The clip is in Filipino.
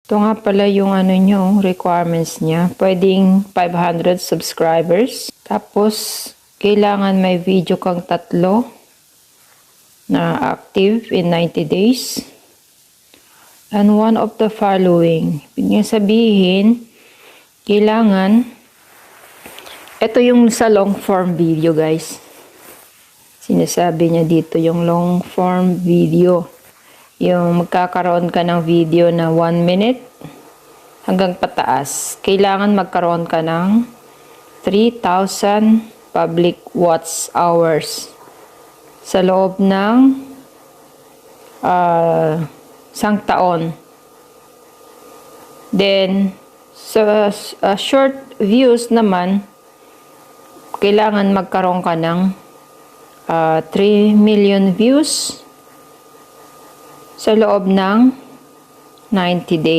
Ito nga pala yung requirements niya. Pwedeng 500 subscribers. Tapos, kailangan may video kang 3 na active in 90 days. And one of the following. Ibig sabihin, kailangan, ito yung sa long form video guys. Sinasabi niya dito yung long form video. Yung magkakaroon ka ng video na 1 minute hanggang pataas. Kailangan magkaroon ka ng 3,000 public watch hours sa loob ng 1 taon. Then, sa short views naman, kailangan magkaroon ka ng 3 million views sa loob ng 90 days.